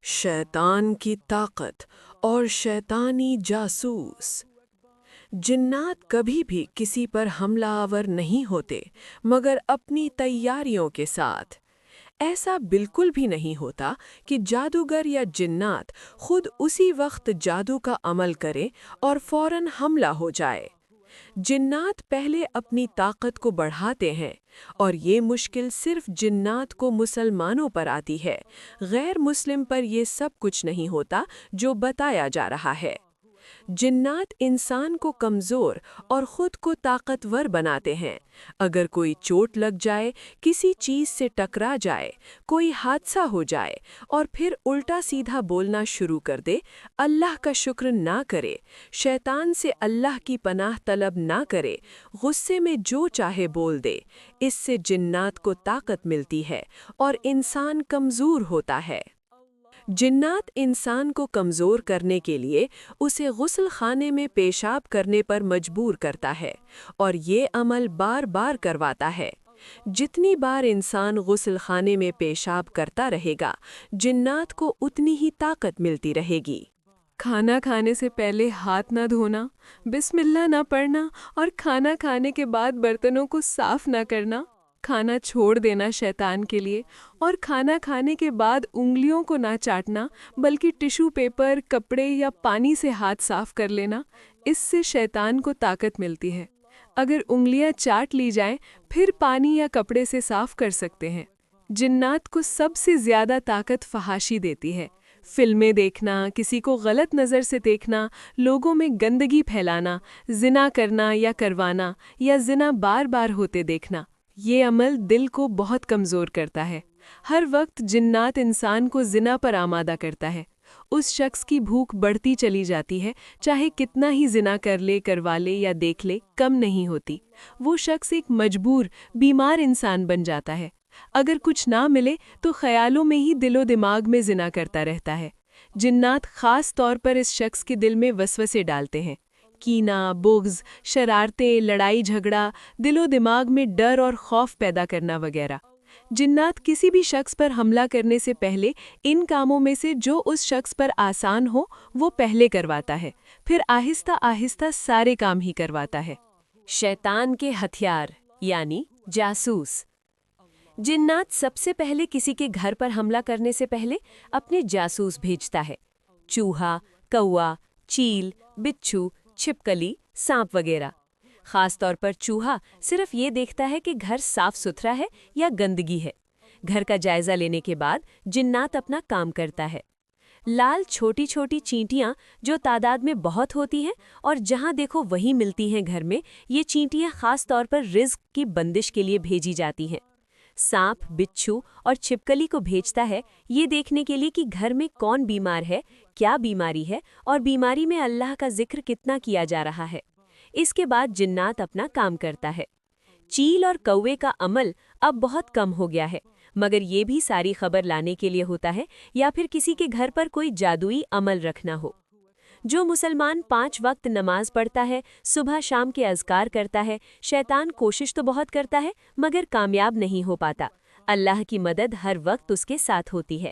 شیطان کی طاقت اور شیطانی جاسوس۔ جنات کبھی بھی کسی پر حملہ آور نہیں ہوتے مگر اپنی تیاریوں کے ساتھ۔ ایسا بالکل بھی نہیں ہوتا کہ جادوگر یا جنات خود اسی وقت جادو کا عمل کرے اور فوراً حملہ ہو جائے۔ جنات پہلے اپنی طاقت کو بڑھاتے ہیں، اور یہ مشکل صرف جنات کو مسلمانوں پر آتی ہے، غیر مسلم پر یہ سب کچھ نہیں ہوتا جو بتایا جا رہا ہے۔ جنات انسان کو کمزور اور خود کو طاقتور بناتے ہیں۔ اگر کوئی چوٹ لگ جائے، کسی چیز سے ٹکرا جائے، کوئی حادثہ ہو جائے اور پھر الٹا سیدھا بولنا شروع کر دے، اللہ کا شکر نہ کرے، شیطان سے اللہ کی پناہ طلب نہ کرے، غصے میں جو چاہے بول دے، اس سے جنات کو طاقت ملتی ہے اور انسان کمزور ہوتا ہے۔ جنات انسان کو کمزور کرنے کے لیے اسے غسل خانے میں پیشاب کرنے پر مجبور کرتا ہے، اور یہ عمل بار بار کرواتا ہے۔ جتنی بار انسان غسل خانے میں پیشاب کرتا رہے گا، جنات کو اتنی ہی طاقت ملتی رہے گی۔ کھانا کھانے سے پہلے ہاتھ نہ دھونا، بسم اللہ نہ پڑھنا اور کھانا کھانے کے بعد برتنوں کو صاف نہ کرنا، کھانا چھوڑ دینا شیطان کے لیے، اور کھانا کھانے کے بعد انگلیوں کو نہ چاٹنا بلکہ ٹشو پیپر، کپڑے یا پانی سے ہاتھ صاف کر لینا، اس سے شیطان کو طاقت ملتی ہے۔ اگر انگلیاں چاٹ لی جائیں پھر پانی یا کپڑے سے صاف کر سکتے ہیں۔ جنات کو سب سے زیادہ طاقت فحاشی دیتی ہے۔ فلمیں دیکھنا، کسی کو غلط نظر سے دیکھنا، لوگوں میں گندگی پھیلانا، زنا کرنا یا کروانا، یا زنا بار بار ہوتے دیکھنا، یہ عمل دل کو بہت کمزور کرتا ہے۔ ہر وقت جنات انسان کو زنا پر آمادہ کرتا ہے۔ اس شخص کی بھوک بڑھتی چلی جاتی ہے، چاہے کتنا ہی زنا کر لے، کروا لے یا دیکھ لے، کم نہیں ہوتی۔ وہ شخص ایک مجبور، بیمار انسان بن جاتا ہے۔ اگر کچھ نہ ملے تو خیالوں میں ہی دل و دماغ میں زنا کرتا رہتا ہے۔ جنات خاص طور پر اس شخص کے دل میں وسوسے ڈالتے ہیں، کینہ، بغض، شرارتیں، لڑائی جھگڑا، دل و دماغ میں ڈر اور خوف پیدا کرنا وغیرہ۔ جنات کسی بھی شخص پر حملہ کرنے سے پہلے ان کاموں میں سے جو اس شخص پر آسان ہو وہ پہلے کرواتا ہے، پھر آہستہ آہستہ سارے کام ہی کرواتا ہے۔ شیطان کے ہتھیار یعنی جاسوس۔ جنات سب سے پہلے کسی کے گھر پر حملہ کرنے سے پہلے اپنے جاسوس بھیجتا ہے۔ چوہا، کوا، چیل، بچھو، چھپکلی، سانپ وغیرہ۔ خاص طور پر چوہا صرف یہ دیکھتا ہے کہ گھر صاف ستھرا ہے یا گندگی ہے۔ گھر کا جائزہ لینے کے بعد جنات اپنا کام کرتا ہے۔ لال چھوٹی چھوٹی چینٹیاں جو تعداد میں بہت ہوتی ہیں اور جہاں دیکھو وہی ملتی ہیں گھر میں، یہ چینٹیاں خاص طور پر رزق کی بندش کے لیے بھیجی جاتی ہیں۔ سانپ، بچھو اور چھپکلی کو بھیجتا ہے یہ دیکھنے کے لیے کہ گھر میں کون بیمار ہے، کیا بیماری ہے اور بیماری میں اللہ کا ذکر کتنا کیا جا رہا ہے۔ اس کے بعد جنات اپنا کام کرتا ہے۔ چیل اور کوے کا عمل اب بہت کم ہو گیا ہے، مگر یہ بھی ساری خبر لانے کے لیے ہوتا ہے یا پھر کسی کے گھر پر کوئی جادوئی عمل رکھنا ہو۔ جو مسلمان 5 وقت نماز پڑھتا ہے، صبح شام کے اذکار کرتا ہے، شیطان کوشش تو بہت کرتا ہے مگر کامیاب نہیں ہو پاتا۔ اللہ کی مدد ہر وقت اس کے ساتھ ہوتی ہے۔